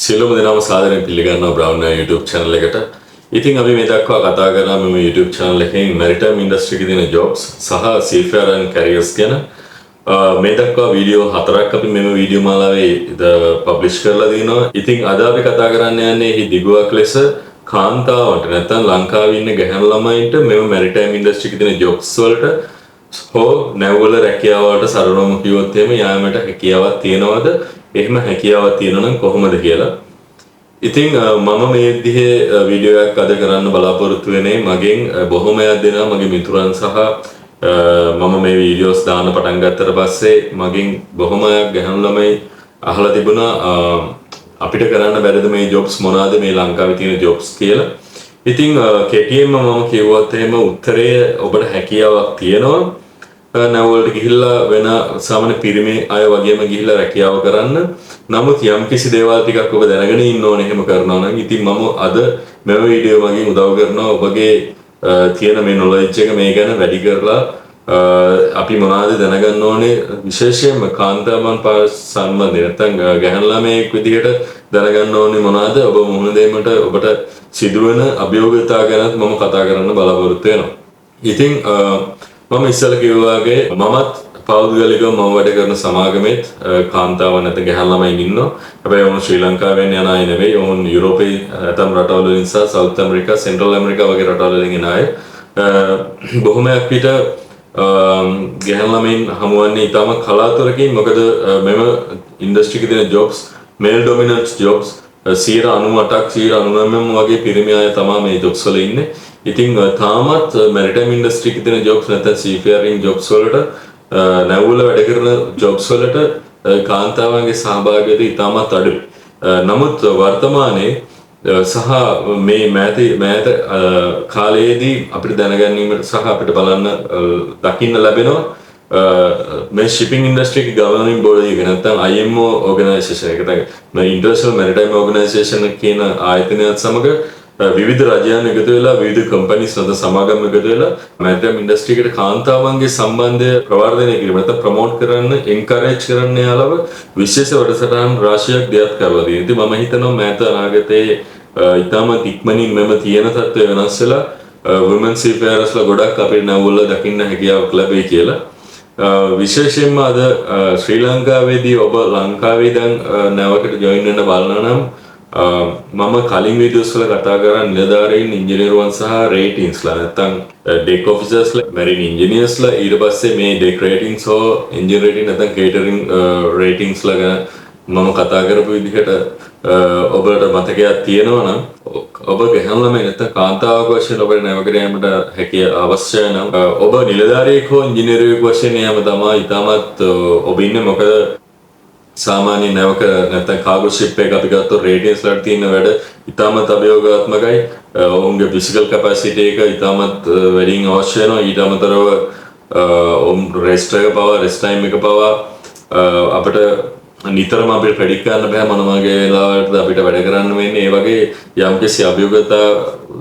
සියලුම දෙනාම සාදරයෙන් පිළිගන්නවා බ්‍රවුන් YouTube channel එකට. ඉතින් අපි මේ දක්වා කතා කරා මේ YouTube channel එකෙන් maritime industry එකේ තියෙන jobs සහ seafaring careers ගැන. මේ දක්වා වීඩියෝ 4ක් අපි මෙම වීඩියෝ මාලාවේ publish කරලා දිනවා. ඉතින් අද අපි කතා කරන්න යන්නේ එහි දිගුවක් ලෙස කාන්තාවන්ට නැත්නම් ලංකාවේ ඉන්න ගැහැණු ළමයින්ට මෙම maritime industry එකේ තියෙන jobs වලට හෝ නැවවල රැකියාවට සරලවම කිව්වොත් එහෙම යාමට හැකියාවක් තියනවද? එහෙම හැකියාවක් තියෙනවා නම් කොහොමද කියලා. ඉතින් මම මේ විදිහේ වීඩියෝ එකක් අද කරන්න බලාපොරොත්තු වෙන්නේ මගෙන් බොහොමයක් දෙනා මගේ මිතුරන් සහ මම මේ වීඩියෝස් දාන්න පටන් ගත්තට පස්සේ මගෙන් බොහොමයක් ගැහැණු ළමයි අහලා තිබුණා අපිට කරන්න බැරිද මේ ජොබ්ස් මොනවාද මේ ලංකාවේ තියෙන ජොබ්ස් කියලා. ඉතින් කෙටියෙන්ම මම කිව්වොත් එහෙම උත්තරය ඔබට හැකියාවක් තියෙනවා නැවවලට ගිහිල්ලා වෙන සාමාන්‍ය පිරිමි අය වගේම ගිහිල්ලා රැකියාව කරන්න. නමුත් යම්කිසි දේවල් ටිකක් ඔබ දැනගෙන ඉන්න ඕනේ එහෙම කරනවා නම් ඉතින් මම අද මෙම වීඩියෝ මගින් උදව් කරනවා ඔබගේ තියෙන මේ knowledge එක මේ ගැන වැඩි කරලා අපි මොනවද දැනගන්න ඕනේ විශේෂයෙන්ම කාන්තාවන් සම්බන්ධයෙන් නැත්නම් ගැහැණු ළමයෙක් විදිහට දැනගන්න ඕනේ මොනවද ඔබ මුහුණ දෙීමට ඔබට සිදුවෙන අභියෝගතා ගැනත් මම කතා කරන්න බලාපොරොත්තු වෙනවා. ඉතින් මම ඉස්සෙල්ලා කිව්වා වගේ මමත් පෞද්ගලිකව මම වැඩ කරන සමාගමෙත් කාන්තාවන් නැත්නම් ගැහැණු ළමයින් ඉන්නවා. හැබැයි ඔවුන් ශ්‍රී ලංකාවෙන් යන අය නෙවෙයි. ඔවුන් යුරෝපයේ ඇතම් රටවල වලින් සහ සවුත් ඇමරිකා, සෙන්ට්‍රල් ඇමරිකා වගේ රටවල වලින් එන අය. බොහොමයක් විට ගැහැණු ළමයින් හමුවන්නේ ඊටම කලාතුරකින්. මොකද මෙම ඉන්ඩස්ට්‍රි එකේ තියෙන jobs male dominant jobs 98%ක් 99%ම වගේ පිරිමි අය තමයි මේ jobs වල ඉන්නේ. ඉතින් තාමත් maritime industry එකේ තියෙන jobs නැත්නම් seafaring jobs වලට නැවුල වැඩ කරන jobs වලට කාන්තාවන්ගේ සහභාගීත්වය ඉතාමත් අඩුයි. නමුත් වර්තමානයේ සහ මේ මෑත කාලයේදී අපිට දැනගැනීමට සහ අපිට බලන්න දකින්න ලැබෙනවා මේ shipping industry එකේ governing body එක නැත්නම් IMO organisation එක තමයි International Maritime Organization කියන ආයතනයත් සමග විවිධ රජයන් එකතු වෙලා විවිධ කම්පැනිස් නැත්නම් සමාගම් එකතු වෙලා maritime industry එකට කාන්තාවන්ගේ සම්බන්ධය ප්‍රවර්ධනය කිරීම නැත්නම් ප්‍රොමෝට් කරන්න එන්කරේජ් කරන්න යාලව විශේෂ වැඩසටහන් රාශියක් දෙයක් කරලා තියෙනවා. ඉතින් මම හිතනවා මෑත අනාගතයේ ඉතාමත් ඉක්මනින් මෙම තියෙන තත්ත්වය වෙනස් වෙලා women seafarersලා ගොඩක් අපේ නැවුවල දකින්න හැකියාවක් ලැබෙයි කියලා. විශේෂයෙන්ම අද ශ්‍රී ලංකාවේදී ඔබ ලංකාවේ දැන් නැවකට ජොයින් වෙන්න බලනවා නම් මම කලින් වීඩියෝස් වල කතා කරා නිලධාරීන් ඉංජිනේරුවන් සහ රේටින්ස්ලා නැත්නම් ඩෙක් ඔෆිසර්ස්ලා මැරින් ඉංජිනේර්ස්ලා ඊට පස්සේ මේ ඩෙක් රේටින්ස් හෝ එන්ජින් රේටින් නැත්නම් කේටරින් රේටින්ස්ලා ගැන මම කතා කරපු විදිහට ඔබට මතකයක් තියෙනවා නම් ඔබ ගැහැණු ළමයි නැත්නම් කාන්තාවක් වශයෙන් ඔබට නැවකට යෑමට හැකියාව අවශ්‍යයි නම් ඔබ නිලධාරියෙක් හෝ ඉංජිනේරුවෙක් වශයෙන් යෑම තමයි ඉතාමත් ඔබ ඉන්නේ. මොකද සාමාන්‍ය නැවක නැත්නම් කාගෝ ෂිප් එක අපි ගත්තොත් රේටියන්ස් වලට තියෙන වැඩ ඉතාමත් අභියෝගාත්මකයි. ඔවුන්ගේ ෆිසිකල් කැපැසිටි එක ඉතාමත් වැඩියෙන් අවශ්‍ය වෙනවා. ඊට අමතරව ඔවුන් රෙස්ට් එක පවා රෙස්ට් ටයිම් එක පවා අපිට නිතරම අපිට ප්‍රෙඩික්ට් කරන්න බෑ මොන වගේ වෙලාවකටද අපිට වැඩ කරන්න වෙන්නේ. ඒ වගේ යම්කිසි අභියෝගතා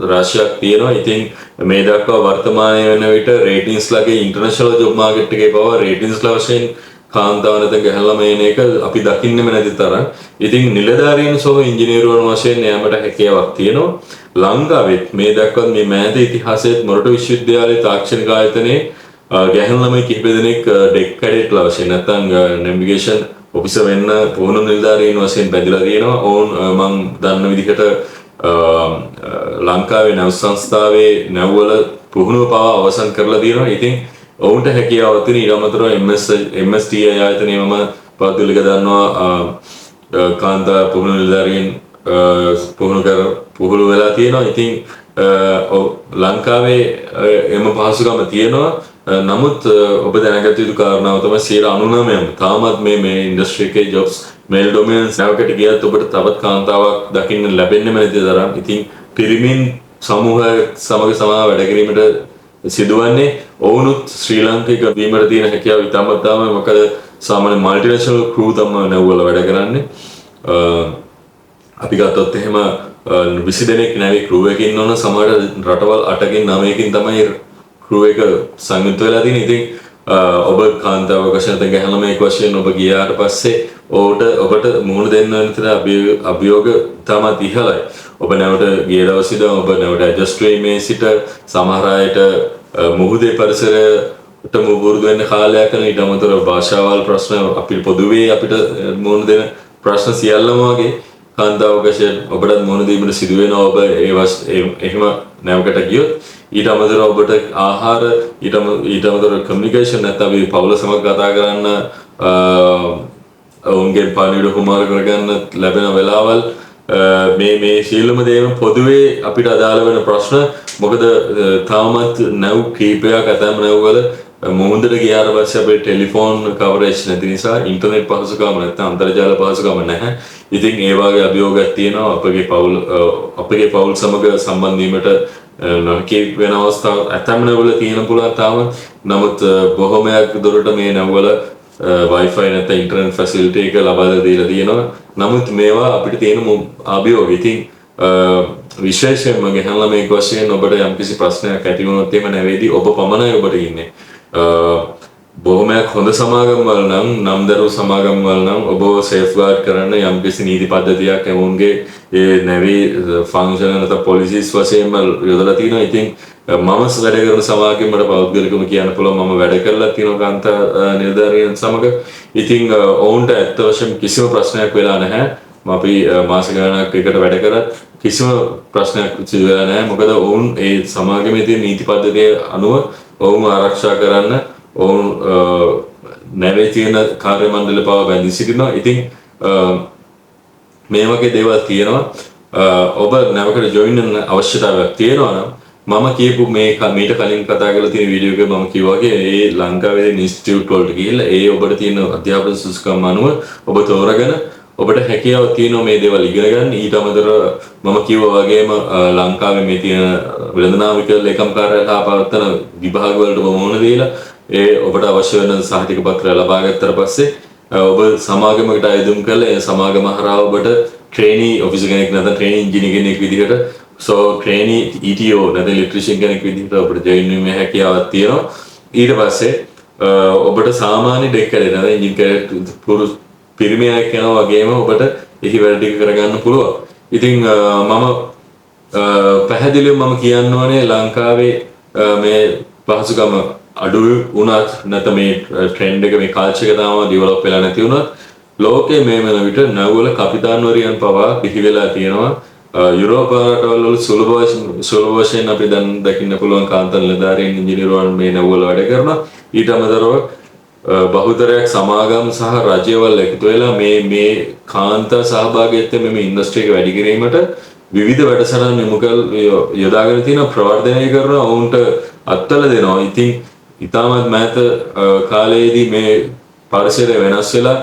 රාශියක් තියෙනවා. ඉතින් මේ දක්වා වර්තමානයේ වෙන විට රේටින්ස්ලාගේ ඉන්ටර්නැෂනල් ජොබ් මාකට් එකේ පවා රේටින්ස්ලා වශයෙන් කාන්තාව නැත්නම් ගැහැණු ළමයි එන එක අපි දකින්නෙම නැති තරම්. ඉතින් නිලධාරීන් සහ ඉංජිනේරුවන් වශයෙන් යෑමට හැකියාවක් තියෙනවා. ලංකාවෙත් මේ දක්වා මේ මෑත ඉතිහාසයේ මොරටු විශ්වවිද්‍යාලයේ තාක්ෂණික ආයතනයේ ගැහැණු ළමයි කිහිප දෙනෙක් ඩෙක් කැඩට්ලා වශයෙන් නැත්නම් නැවිගේෂන් ඔෆිසර් වෙන්න පුහුණු නිලධාරීන් වශයෙන් බැඳලා තියෙනවා. ඔවුන් මම දන්න විදිහට ලංකාවේ නැව් සංස්ථාවේ නැව්වල පුහුණුව පවා අවසන් කරලා තියෙනවා. ඉතින් ඔවුන්ට හැකියාවක් තියෙන ඊට අමතරව MST ආයතනයේ මම පෞද්ගලික දන්නවා කාන්තා පුහුණු නිලධාරීන් පුහුණු වෙලා තියෙනවා. ඉතින් ලංකාවේ එම පහසුකම තියෙනවා. නමුත් ඔබ දැනගත යුතු කාරණාව තමයි 99%ම තාමත් මේ ඉන්ඩස්ට්‍රි එකේ ජොබ්ස් මේල් ඩොමිනන්ස් නැවකට ගියත් ඔබට තවත් කාන්තාවක් දකින්න ලැබෙන්නේ නැති තරම්. ඉතින් පිරිමින් සමූහ සමග සමාව වැඩ කිරීමට සිදුවන්නේ ඔවුනුත් ශ්‍රී ලංකික වීමට තියෙන හැකියාව ඉතාමත් තමයි. මොකද සාමාන්‍ය මල්ටිනේෂනල් ක්‍රූ තමයි නැව්වල වැඩ කරන්නේ. අපි ගත්තොත් එහෙම 20 දෙනෙක් නැවි ක්‍රූ එකකින් ඉන්නවනම් සමහර රටවල් 8කින් 9කින් තමයි ක්‍රූ එක සංයුක්ත වෙලා තියෙන්නේ. ඉතින් ඔබ කාන්තාවක් වශයෙන් නැත්නම් ගැහැණු ළමයෙක් වශයෙන් ඔබ ගියාට පස්සේ ඔබට මුහුණ දෙන්න වෙන විතර අභියෝග තාමත් ඉහළයි. ඔබ නැවත ගිය දවස් ඉඳන් ඔබ නැවත ඇඩ්ජස්ට් වීමේ සිට සමහර අයට මුහුදේ පරිසරයට මුහුදු වෙන්න කාලයක් යන ඊට අමතරව භාෂාවල් ප්‍රශ්න අපිට පොදුවේ අපිට මුහුණ දෙන ප්‍රශ්න සියල්ලම වගේ කාන්තාවකෂයෙන් ඔබට මුහුණ දීමට සිදු වෙනවා. ඔබ එහෙම නැවකට ගියොත් ඊට අමතරව ඔබට ආහාර ඊට අමතරව කමියුනිකේෂන් නැත්නම් අපි පවුල සමග කතා කරන්න ඔවුන්ගේ පණිවිඩ කුමාර කරගන්න ලැබෙන වෙලාවල් මේ ශීලම දේම පොදුවේ අපිට අදාළ වෙන ප්‍රශ්න. මොකද තාමත් නැව් කීපයක් ඇතැම් නැව්වල මුහුදට ගියාට පස්සේ අපේ ටෙලිෆෝන් කවරේජ් නැති නිසා ඉන්ටර්නෙට් පහසුකම නැත්නම් අන්තර්ජාල පහසුකම නැහැ. ඉතින් ඒ වගේ අභියෝගයක් තියෙනවා අපගේ පවුල් සමග සම්බන්ධ වීමට නොහැකි වෙන අවස්ථා ඇතැම් නැව්වල තියෙන පුළුවන් තාම. නමුත් බොහොමයක් දුරට මේ නැව්වල Wi-Fi නැත්නම් ඉන්ටර්නෙට් ෆැසිලිටි එක ලබා දීලා තියෙනවා. නමුත් මේවා අපිට තියෙන අභියෝග. ඉතින් විශේෂයෙන්ම ගහනලා මේක වශයෙන් ඔබට යම්කිසි ප්‍රශ්නයක් ඇති වුණොත් එimhe නැවේදී ඔබ පමණයි ඔබට ඉන්නේ. බොහොමයක් හොඳ සමාගම් වල නම් දරු සමාගම් වල නම් ඔබ සේෆ්ගාඩ් කරන්න යම්කිසි නීති පද්ධතියක් එවුන්ගේ ඒ නැවී ෆන්ක්ෂන් නැත්නම් පොලිසිස් වශයෙන්ම යොදලා තියෙනවා. ඉතින් මම වැඩ කරන සමාගමේ මට පෞද්ගලිකව කියන්න පුළුවන් මම වැඩ කරලා තියෙනවා කාන්තා නිලධාරියන් සමග. ඉතින් ඔවුන්ට ඇත්ත වශයෙන්ම කිසිම ප්‍රශ්නයක් වෙලා නැහැ. අපි මාස ගණනක් එකට වැඩ කරත් කිසිම ප්‍රශ්නයක් සිදු වෙලා නැහැ. මොකද ඔවුන් ඒ සමාගමේ තියෙන නීති පද්ධතිය අනුව ඔවුන් ආරක්ෂා කරන්න ඔවුන් නැවේ තියෙන කාර්ය මණ්ඩල පවා බැඳී සිටිනවා. ඉතින් මේ වගේ දේවල් තියෙනවා. ඔබ නැවකට ජොයින් වෙන්න අවශ්‍යතාවයක් තියෙනවා නම් මම කියපු මීට කලින් කතා කරලා තියෙන වීඩියෝ එකේ මම කිව්වා වගේ ඒ ලංකාවේ ඉන්ස්ටිටියුට් වලට ගිහිල්ලා ඒ ඔබට තියෙන අධ්‍යාපන සුසුකම් අනුව ඔබ තෝරගෙන ඔබට හැකියාව තියෙනවා මේ දේවල් ඉගෙන ගන්න. ඊට අමතරව මම කිව්වා වගේම ලංකාවේ මේ තියෙන වෙළඳනාමික ලේකම් කාර්යාලය හා පවත්වන විභාග වලට මුහුණ දීලා ඒ ඔබට අවශ්‍ය වෙන සහතික පත්‍රය ලබා ගත්තට පස්සේ ඔබ සමාගමකට අයදුම් කරලා ඒ සමාගම හරහා ඔබට ට්‍රේනි ඔෆිසර් කෙනෙක් නැත්නම් ට්‍රේනි ඉංජිනේර කෙනෙක් විදිහට ට්‍රේනි ETO නැත්නම් ඉලෙක්ට්‍රිෂියන් කෙනෙක් විදිහට ඔබට ජොයින් වීමේ හැකියාවක් තියෙනවා. ඊට පස්සේ ඔබට සාමාන්‍ය ඩෙක් කැලේ නැත්නම් එන්ජින් කැලේ පිරිමියෙක් යනවා වගේම ඔබට එහි වැඩ ටික කරගන්න පුළුවන්. ඉතින් මම පැහැදිලිවම මම කියන්න ඕනේ ලංකාවේ මේ පහසුකම අඩු වුණත් නැත්නම් මේ ට්‍රෙන්ඩ් එක මේ කල්චර් එක තාම ඩෙවලොප් වෙලා නැති වුණත් ලෝකයේ මේ වෙන විට නැව්වල කපිතාන්වරියන් පවා පිහි වෙලා තියෙනවා. යුරෝප රටවල සුලභ වශයෙන් අපි දැන් දකින්න පුළුවන් කාන්තා නිලධාරීන් ඉංජිනේරුවන් මේ නැව්වල වැඩ කරනවා. ඊට අමතරව බහුතරයක් සමාගම් සහ රජයවල් එකතු වෙලා මේ කාන්තා සහභාගීත්වය මේ ඉන්ඩස්ට්‍රි එක වැඩි කිරීමට විවිධ වැඩසටහන් යොදාගෙන තියෙන ප්‍රවර්ධනය කරන ඔවුන්ට අත්වල දෙනවා. ඉතින් ඉතාමත් මෑත කාලයේදී මේ පරිසරය වෙනස් වෙලා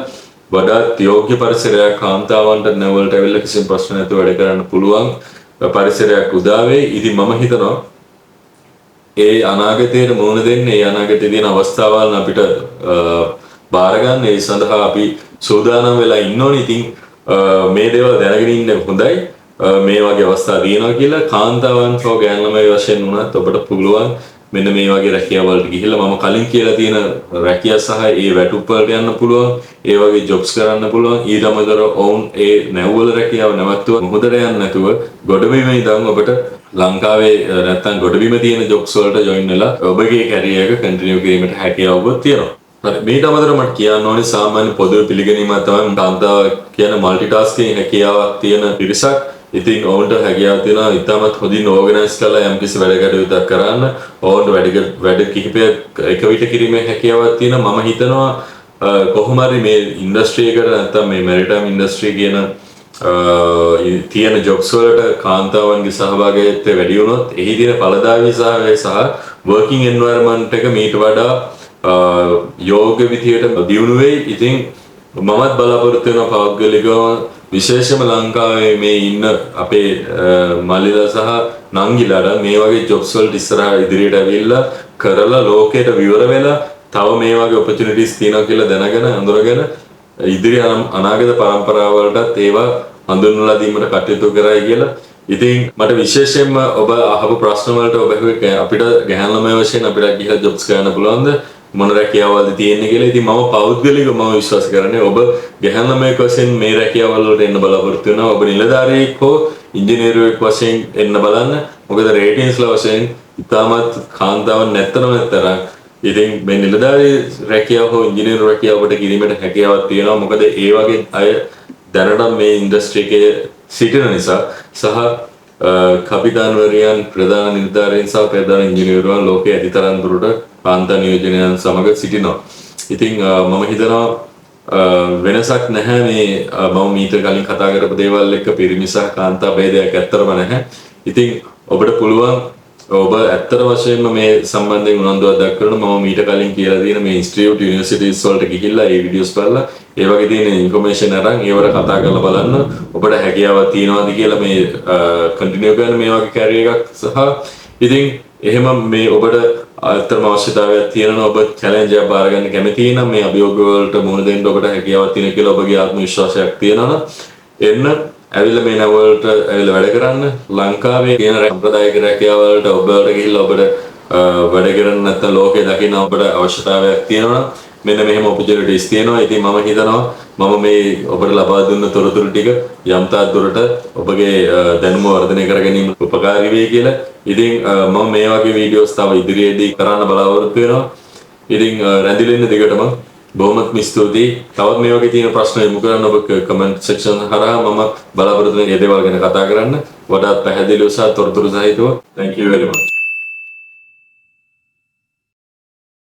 වඩාත් යෝග්‍ය පරිසරයක් කාන්තාවන්ට නැවලට ඇවිල්ලා කිසිම ප්‍රශ්න නැතුව වැඩ කරන්න පුළුවන් පරිසරයක් උදා වෙයි. ඉතින් මම හිතනවා ඒ අනාගතයට මුහුණ දෙන්න ඒ අනාගතයේ තියෙන අවස්ථාවල් අපිට බාර ගන්න ඒ සඳහා අපි සූදානම් වෙලා ඉන්න ඕනේ. ඉතින් මේ දේවල් දැනගෙන ඉන්න හොඳයි. මේ වගේ අවස්ථා තියෙනවා කියලා කාන්තාවන් හෝ ගෑනු ළමයි වශයෙන් වුණත් ඔබට පුළුවන් මෙන්න මේ වගේ රැකියාවලට ගිහිල්ලා මම කලින් කියලා තියෙන රැකියාව සහ ඒ වැටුප් වලට යන්න පුළුවන්. ඒ වගේ ජොබ්ස් කරන්න පුළුවන්. ඊට අමතරව ඔවුන් ඒ නැව්වල රැකියාව නැවතුව මුහුදට යන්න නැතුව ගොඩබිමේ ඉඳන් ඔබට ලංකාවේ නැත්තම් ගොඩබිම තියෙන ජොබ්ස් වලට ජොයින් වෙලා ඔබගේ කැරියර් එක කන්ටිනියු කිරීමට හැකියාව තියෙනවා. හරි මේට අමතරව මට කියන්න ඕනේ සාමාන්‍ය පොදුවේ පිළිගැනීමක් තමයි කාන්තාව කියන මල්ටි ටාස්කින් හැකියාවක් තියෙන පිරිසක්. ඉතින් ඔවුන්ට හැකියාව තියෙනවා ඉතාමත් හොඳින් ඕගනයිස් කරලා යම්කිසි වැඩ කටයුත්තක් කරන්න. ඔවුන්ට වැඩ කිහිපයක් එක විට කිරීමේ හැකියාවක් තියෙනවා. මම හිතනවා කොහොම හරි මේ ඉන්ඩස්ට්‍රි එකට නැත්තම් මේ මැරිටයිම් ඉන්ඩස්ට්‍රි කියන තියෙන ජොබ්ස් වලට කාන්තාවන්ගේ සහභාගීත්වය වැඩි වුණොත් එහි තියෙන ඵලදායී සහ වර්කින් එන්වයරන්මන්ට් එක මීට වඩා යෝග්‍ය විදියට දියුණු වෙයි. ඉතින් මමත් බලාපොරොත්තු වෙනවා පෞද්ගලිකව විශේෂම ලංකාවේ මේ ඉන්න අපේ මල්ලිලා සහ නංගිලාට මේ වගේ ජොබ්ස් වලට ඉස්සරහා ඉදිරියට ඇවිල්ලා කරලා ලෝකයට විවර වෙලා තව මේ වගේ ඔපචුනිටිස් තියෙනවා කියලා දැනගෙන අඳුරගෙන ඉදිරි අනාගත පරම්පරාවලටත් ඒවා හඳුන්වලා දීමට කටයුතු කරයි කියලා. ඉතින් මට විශේෂයෙන්ම ඔබ අහපු ප්‍රශ්න වලට ඔබ අපිට ගැහැණු ළමයි වශයෙන් අපිට ගිහලා ජොබ්ස් ගන්න පුළුවන්ද? මොන රැකියාවල්ද තියෙන්නේ කියලා. ඉතින් මම පෞද්ගලිකව මම විශ්වාස කරන්නේ ඔබ ගැහැණු ළමයෙක් වශයෙන් මේ රැකියාවල් වලට එන්න බලාපොරොත්තු වෙනවා. ඔබ නිලධාරියෙක් හෝ ඉංජිනේරුවෙක් වශයෙන් එන්න බලන්න. මොකද රේටින්ස්ලා වශයෙන් ඉතාමත් කාන්තාවන් නැත්තරම් ඉතින් මේ නිලධාරී රැකියාව හෝ ඉංජිනේරු රැකියාව ඔබට කිරීමට හැකියාවක් තියෙනවා. මොකද ඒ වගේ අය දැනට මේ ඉන්ඩස්ට්‍රි එකේ සිටින නිසා සහ කපිතාන්වරියන් ප්‍රධාන නිලධාරීන් සහ ප්‍රධාන ඉංජිනේරුවන් ලෝකයේ අධිතරන් දුරට කාන්තා නියෝජනයන් සමග සිටිනවා. ඉතින් මම හිතනවා වෙනසක් නැහැ මේ මම මීට කලින් කතා කරපු දේවල් එක්ක පිරිමි සහ කාන්තා ભેදයක් ඇත්තටම නැහැ. ඉතින් ඔබට පුළුවන් ඔබ ඇත්තට වශයෙන්ම මේ සම්බන්ධයෙන් උනන්දුවක් දක්වන්න මම මීට කලින් කියලා තියෙන මේ ඉන්ස්ටිටියුට් යුනිවර්සිටිස් වලට ගිහිල්ලා මේ වීඩියෝස් බලලා ඒ වගේ තියෙන ඉන්ෆර්මේෂන් අරන් ඒවට කතා කරලා බලන්න ඔබට හැකියාවක් තියෙනවද කියලා මේ කන්ටිනියු කරන මේ වගේ කැරියර් එකක් සහ ඉතින් එහෙම මේ ඔබට අත්‍යවශ්‍ය අවශ්‍යතාවයක් තියෙනවා ඔබ චැලෙන්ජ් එකක් බාර ගන්න කැමති නම් මේ අභියෝග වලට මුහුණ දෙන්න ඔබට හැකියාවක් තියෙනවා කියලා ඔබගේ ආත්ම විශ්වාසයක් තියෙනවා නම් එන්න ඇවිල්ලා මේ නවලට ඇවිල්ලා වැඩ කරන්න ලංකාවේ කියන සම්ප්‍රදායික රැකියාවලට ඔබට ගිහිල්ලා ඔබට වැඩ කරන්න නැත්නම් ලෝකේ දකින්න ඔබට අවශ්‍යතාවයක් තියෙනවා නම් මෙන්න මෙහෙම ඔපචුනිටිස් තියෙනවා. ඉතින් මම හිතනවා මම මේ ඔබට ලබා දුන්න තොරතුරු ටික යම් තාක් දුරට ඔබගේ දැනුම වර්ධනය කර ගැනීම උපකාරී වෙයි කියලා. ඉතින් මම මේ වගේ වීඩියෝස් තව ඉදිරියේදී කරන්න බලාපොරොත්තු වෙනවා. ඉතින් රැඳිලා ඉන්න දිගටම බොහොමත්ම ස්තුතියි. තවත් මේ වගේ තියෙන ප්‍රශ්න යොමු කරන්න ඔබ කමෙන්ට් සෙක්ෂන් හරහා මම බලාපොරොත්තු වෙන ඒ දේවල් ගැන කතා කරන්න. වඩාත් පැහැදිලිව සහ තොරතුරු සහිතව. Thank you very much.